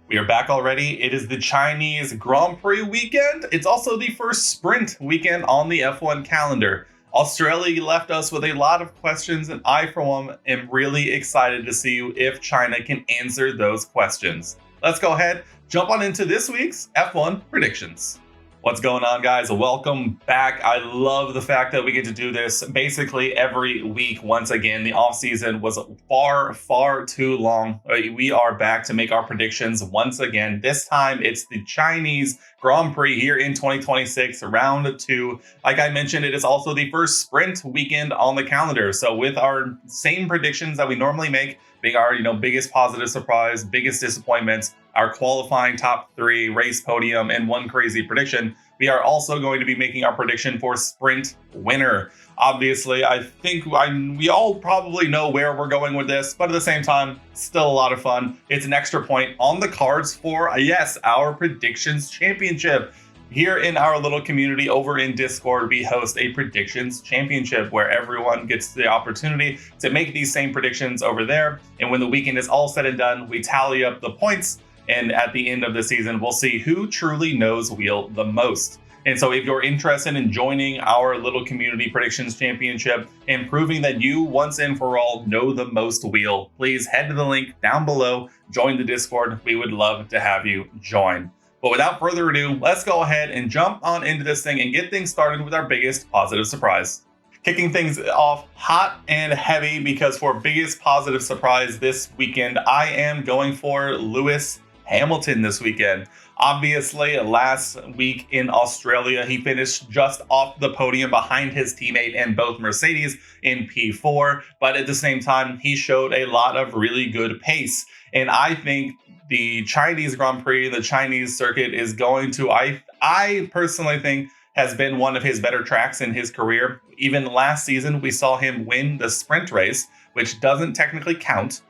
We are back already. It is the Chinese Grand Prix weekend. It's also the first sprint weekend on the F1 calendar. Australia left us with a lot of questions, and I, for one, am really excited to see if China can answer those questions. Let's go ahead, jump on into this week's F1 predictions. What's going on, guys? Welcome back. I love the fact that we get to do this basically every week. Once again, the offseason was far too long. We are back to make our predictions once again. This time, it's the Chinese Grand Prix here in 2026, round 2. Like I mentioned, it is also the first sprint weekend on the calendar. So with our same predictions that we normally make, being our biggest positive surprise, biggest disappointments, our qualifying top 3, race podium, and one crazy prediction, we are also going to be making our prediction for sprint winner. Obviously, I think we all probably know where we're going with this, but at the same time, still a lot of fun. It's an extra point on the cards for, yes, our predictions championship. Here in our little community over in Discord, we host a predictions championship where everyone gets the opportunity to make these same predictions over there. And when the weekend is all said and done, we tally up the points. And at the end of the season, we'll see who truly knows wheel the most. And so if you're interested in joining our little community predictions championship and proving that you once and for all know the most wheel, please head to the link down below, join the Discord. We would love to have you join. But without further ado, let's go ahead and jump on into this thing and get things started with our biggest positive surprise. Kicking things off hot and heavy, because for biggest positive surprise this weekend, I am going for Lewis Hamilton this weekend. Obviously, last week in Australia, he finished just off the podium behind his teammate in both Mercedes in P4, but at the same time, he showed a lot of really good pace. And I think the Chinese Grand Prix, the Chinese circuit is going to, I personally think, has been one of his better tracks in his career. Even last season, we saw him win the sprint race, which doesn't technically count.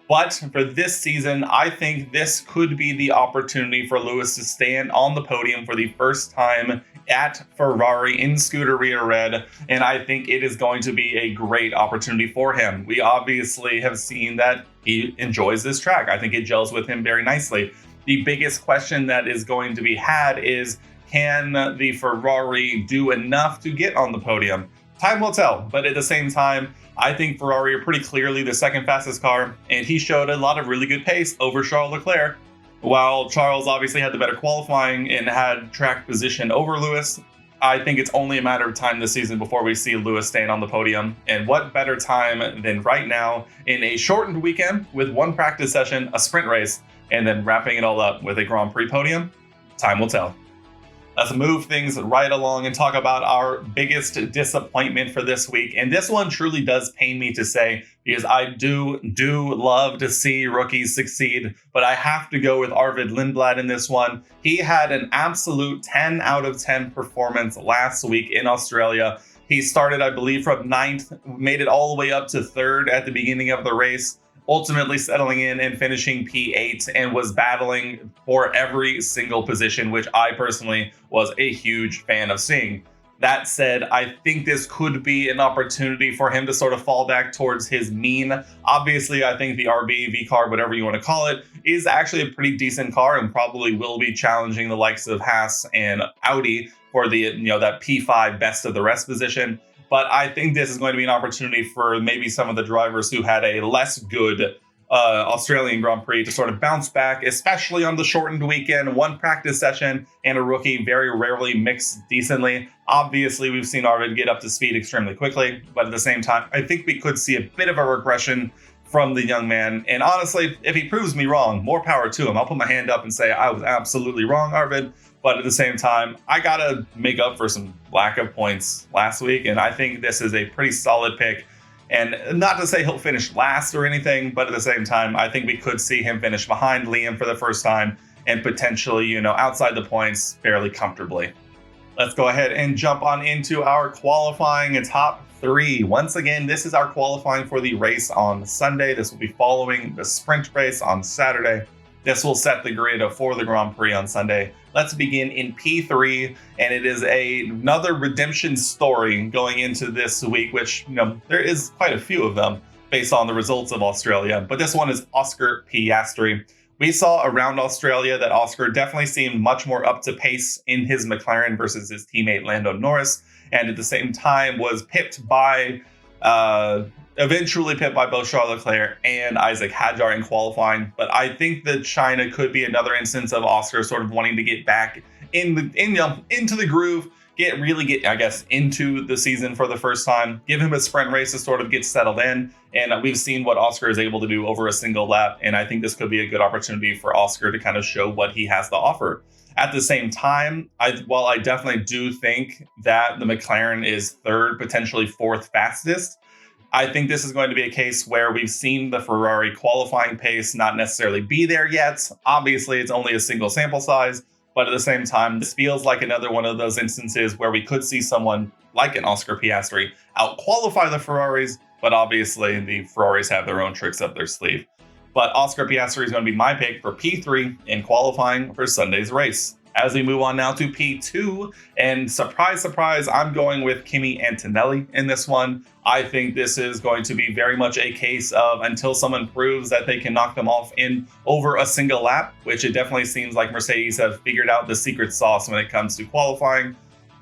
But for this season, I think this could be the opportunity for Lewis to stand on the podium for the first time at Ferrari in Scuderia Red, and I think it is going to be a great opportunity for him. We obviously have seen that he enjoys this track. I think it gels with him very nicely. The biggest question that is going to be had is, can the Ferrari do enough to get on the podium? Time will tell, but at the same time, I think Ferrari are pretty clearly the second fastest car, and he showed a lot of really good pace over Charles Leclerc. While Charles obviously had the better qualifying and had track position over Lewis, I think it's only a matter of time this season before we see Lewis stand on the podium. And what better time than right now in a shortened weekend with one practice session, a sprint race, and then wrapping it all up with a Grand Prix podium? Time will tell. Let's move things right along and talk about our biggest disappointment for this week. And this one truly does pain me to say, because I do love to see rookies succeed, but I have to go with Arvid Lindblad in this one. He had an absolute 10 out of 10 performance last week in Australia. He started, I believe, from 9th, made it all the way up to 3rd at the beginning of the race, ultimately settling in and finishing P8, and was battling for every single position, which I personally was a huge fan of seeing. That said, I think this could be an opportunity for him to sort of fall back towards his mean. Obviously, I think the RB, V-car, whatever you want to call it, is actually a pretty decent car and probably will be challenging the likes of Haas and Audi for the, that P5 best of the rest position. But I think this is going to be an opportunity for maybe some of the drivers who had a less good Australian Grand Prix to sort of bounce back, especially on the shortened weekend. One practice session and a rookie very rarely mix decently. Obviously, we've seen Arvid get up to speed extremely quickly, but at the same time, I think we could see a bit of a regression from the young man. And honestly, if he proves me wrong, more power to him. I'll put my hand up and say I was absolutely wrong, Arvid. But at the same time, I got to make up for some lack of points last week. And I think this is a pretty solid pick. And not to say he'll finish last or anything, but at the same time, I think we could see him finish behind Liam for the first time and potentially, outside the points fairly comfortably. Let's go ahead and jump on into our qualifying top 3. Once again, this is our qualifying for the race on Sunday. This will be following the sprint race on Saturday. This will set the grid for the Grand Prix on Sunday. Let's begin in P3, and it is another redemption story going into this week, which, there is quite a few of them based on the results of Australia. But this one is Oscar Piastri. We saw around Australia that Oscar definitely seemed much more up to pace in his McLaren versus his teammate Lando Norris, and at the same time was eventually pipped by both Charles Leclerc and Isaac Hadjar in qualifying. But I think that China could be another instance of Oscar sort of wanting to get back into the groove, get into the season for the first time, give him a sprint race to sort of get settled in. And we've seen what Oscar is able to do over a single lap. And I think this could be a good opportunity for Oscar to kind of show what he has to offer. At the same time, while I definitely do think that the McLaren is third, potentially fourth fastest, I think this is going to be a case where we've seen the Ferrari qualifying pace not necessarily be there yet. Obviously, it's only a single sample size. But at the same time, this feels like another one of those instances where we could see someone like an Oscar Piastri out-qualify the Ferraris, but obviously the Ferraris have their own tricks up their sleeve. But Oscar Piastri is going to be my pick for P3 in qualifying for Sunday's race. As we move on now to P2, and surprise, surprise, I'm going with Kimi Antonelli in this one. I think this is going to be very much a case of until someone proves that they can knock them off in over a single lap, which it definitely seems like Mercedes have figured out the secret sauce when it comes to qualifying,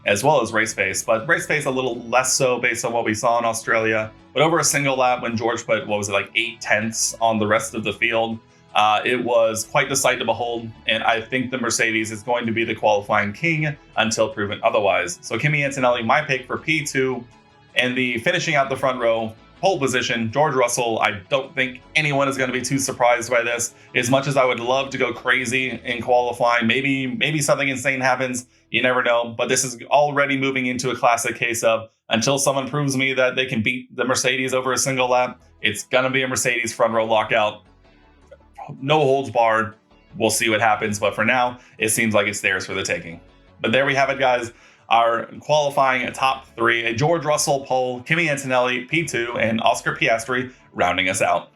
as well as race pace. But race pace a little less so based on what we saw in Australia. But over a single lap, when George put, 8/10 on the rest of the field, it was quite the sight to behold, and I think the Mercedes is going to be the qualifying king until proven otherwise. So Kimi Antonelli, my pick for P2, and the finishing out the front row, pole position, George Russell. I don't think anyone is going to be too surprised by this. As much as I would love to go crazy in qualifying, maybe something insane happens, you never know, but this is already moving into a classic case of until someone proves me that they can beat the Mercedes over a single lap, it's going to be a Mercedes front row lockout. No holds barred. We'll see what happens. But for now, it seems like it's theirs for the taking. But there we have it, guys. Our qualifying top three: a George Russell pole, Kimi Antonelli P2, and Oscar Piastri rounding us out.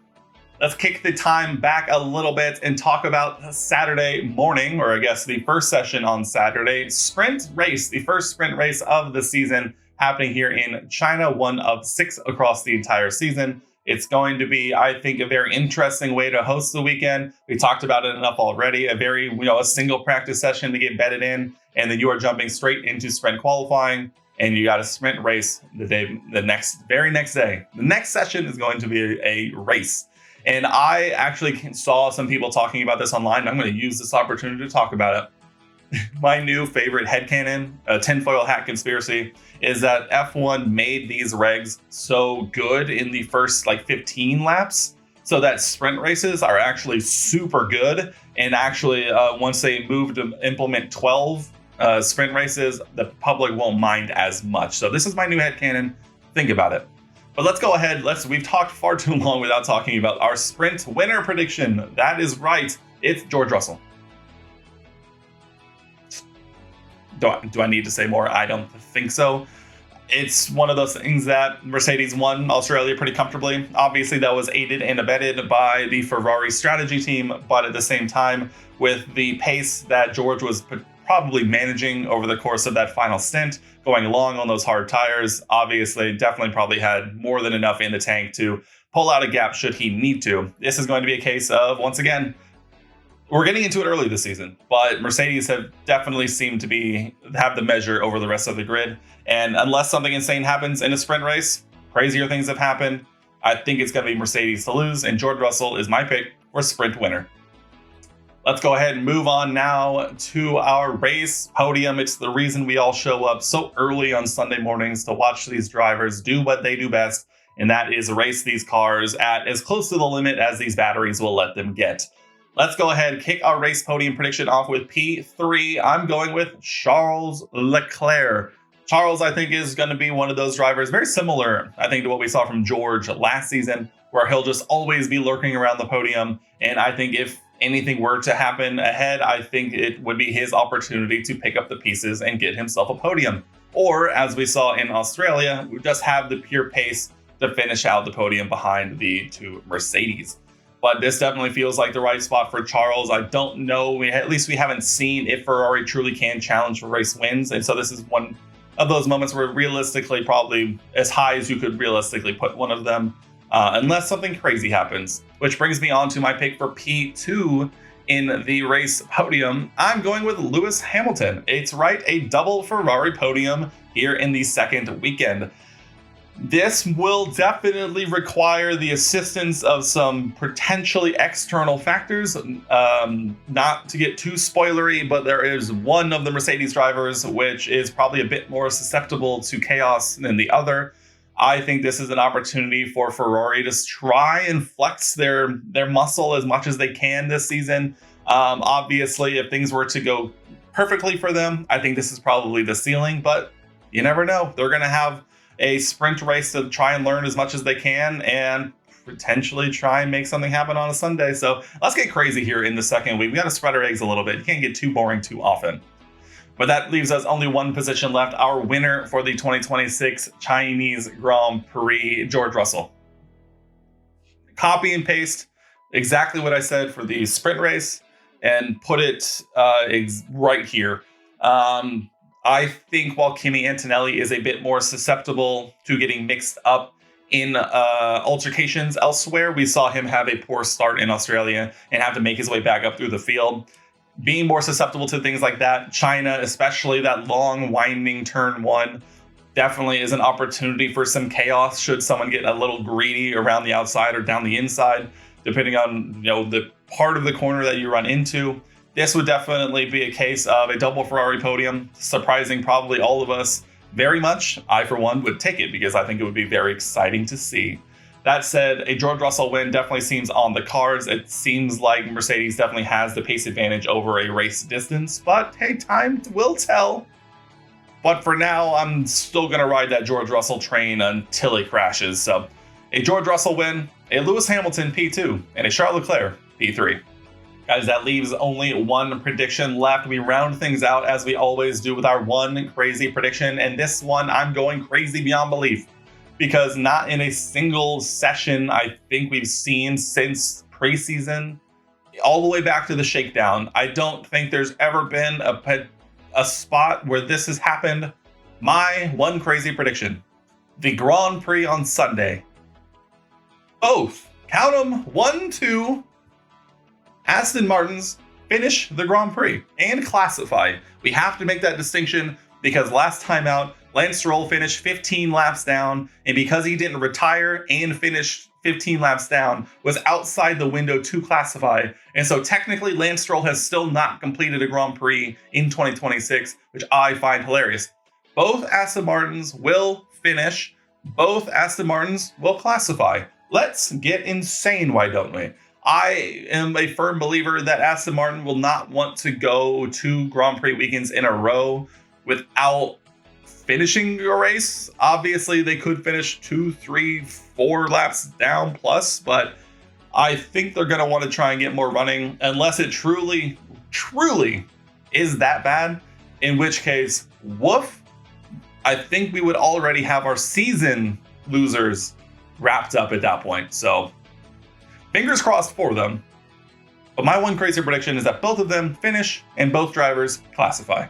Let's kick the time back a little bit and talk about Saturday morning, or I guess the first session on Saturday. Sprint race, the first sprint race of the season happening here in China, one of 6 across the entire season. It's going to be, I think, a very interesting way to host the weekend. We talked about it enough already. A single practice session to get bedded in, and then you are jumping straight into sprint qualifying, and you got a sprint race very next day. The next session is going to be a race. And I actually saw some people talking about this online, and I'm going to use this opportunity to talk about it. My new favorite headcanon, a tinfoil hat conspiracy, is that F1 made these regs so good in the first 15 laps, so that sprint races are actually super good. And actually, once they move to implement 12 sprint races, the public won't mind as much. So this is my new headcanon. Think about it. But let's go ahead. We've talked far too long without talking about our sprint winner prediction. That is right. It's George Russell. Do I need to say more? I don't think so. It's one of those things that Mercedes won Australia pretty comfortably. Obviously, that was aided and abetted by the Ferrari strategy team, but at the same time, with the pace that George was probably managing over the course of that final stint, going long on those hard tires, obviously, definitely probably had more than enough in the tank to pull out a gap should he need to. This is going to be a case of, once again, we're getting into it early this season, but Mercedes have definitely seemed to have the measure over the rest of the grid. And unless something insane happens in a sprint race, crazier things have happened, I think it's going to be Mercedes to lose, and George Russell is my pick for sprint winner. Let's go ahead and move on now to our race podium. It's the reason we all show up so early on Sunday mornings to watch these drivers do what they do best, and that is race these cars at as close to the limit as these batteries will let them get. Let's go ahead and kick our race podium prediction off with P3. I'm going with Charles Leclerc. Charles, I think, is going to be one of those drivers very similar, I think, to what we saw from George last season, where he'll just always be lurking around the podium. And I think if anything were to happen ahead, I think it would be his opportunity to pick up the pieces and get himself a podium. Or, as we saw in Australia, we just have the pure pace to finish out the podium behind the 2 Mercedes. But this definitely feels like the right spot for Charles. I don't know. At least we haven't seen if Ferrari truly can challenge for race wins. And so this is one of those moments where realistically, probably as high as you could realistically put one of them, unless something crazy happens. Which brings me on to my pick for P2. in the race podium, I'm going with Lewis Hamilton. It's right, a double Ferrari podium here in the second weekend. This will definitely require the assistance of some potentially external factors. Not to get too spoilery, but there is one of the Mercedes drivers which is probably a bit more susceptible to chaos than the other. I think this is an opportunity for Ferrari to try and flex their muscle as much as they can this season. Obviously, if things were to go perfectly for them, I think this is probably the ceiling, but you never know. They're going to have a sprint race to try and learn as much as they can and potentially try and make something happen on a Sunday. So let's get crazy here in the second week. We got to spread our eggs a little bit. You can't get too boring too often. But that leaves us only one position left. Our winner for the 2026 Chinese Grand Prix, George Russell. Copy and paste exactly what I said for the sprint race and put it right here. I think while Kimi Antonelli is a bit more susceptible to getting mixed up in altercations elsewhere, we saw him have a poor start in Australia and have to make his way back up through the field. Being more susceptible to things like that, China, especially that long winding turn one, definitely is an opportunity for some chaos should someone get a little greedy around the outside or down the inside, depending on the part of the corner that you run into. This would definitely be a case of a double Ferrari podium, surprising probably all of us very much. I, for one, would take it because I think it would be very exciting to see. That said, a George Russell win definitely seems on the cards. It seems like Mercedes definitely has the pace advantage over a race distance, but hey, time will tell. But for now, I'm still going to ride that George Russell train until he crashes. So a George Russell win, a Lewis Hamilton P2, and a Charles Leclerc P3. Guys, that leaves only one prediction left. We round things out as we always do with our one crazy prediction. And this one, I'm going crazy beyond belief because not in a single session I think we've seen since preseason, all the way back to the shakedown. I don't think there's ever been a spot where this has happened. My one crazy prediction, the Grand Prix on Sunday. Both, count them, 1, 2, Aston Martins finish the Grand Prix and classify. We have to make that distinction because last time out, Lance Stroll finished 15 laps down, and because he didn't retire and finish 15 laps down, was outside the window to classify. And so technically, Lance Stroll has still not completed a Grand Prix in 2026, which I find hilarious. Both Aston Martins will finish. Both Aston Martins will classify. Let's get insane, why don't we? I am a firm believer that Aston Martin will not want to go 2 Grand Prix weekends in a row without finishing a race. Obviously, they could finish 2, 3, 4 laps down plus, but I think they're going to want to try and get more running unless it truly, truly is that bad, in which case, woof, I think we would already have our season losers wrapped up at that point. So fingers crossed for them. But my one crazy prediction is that both of them finish and both drivers classify.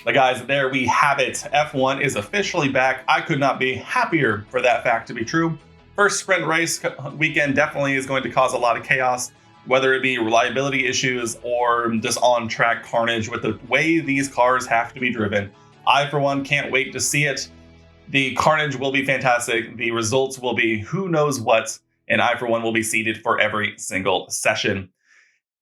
But guys, there we have it. F1 is officially back. I could not be happier for that fact to be true. First sprint race weekend definitely is going to cause a lot of chaos, whether it be reliability issues or just on-track carnage with the way these cars have to be driven. I, for one, can't wait to see it. The carnage will be fantastic. The results will be who knows what. And I, for one, will be seated for every single session.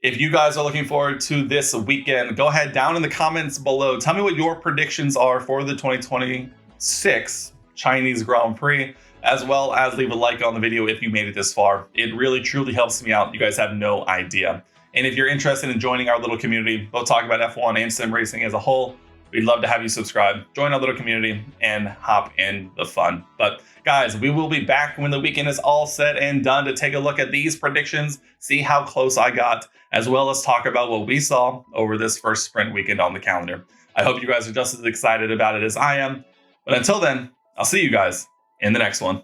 If you guys are looking forward to this weekend, go ahead down in the comments below. Tell me what your predictions are for the 2026 Chinese Grand Prix, as well as leave a like on the video if you made it this far. It really, truly helps me out. You guys have no idea. And if you're interested in joining our little community, both talk about F1 and sim racing as a whole, we'd love to have you subscribe, join our little community, and hop in the fun. But guys, we will be back when the weekend is all said and done to take a look at these predictions, see how close I got, as well as talk about what we saw over this first sprint weekend on the calendar. I hope you guys are just as excited about it as I am. But until then, I'll see you guys in the next one.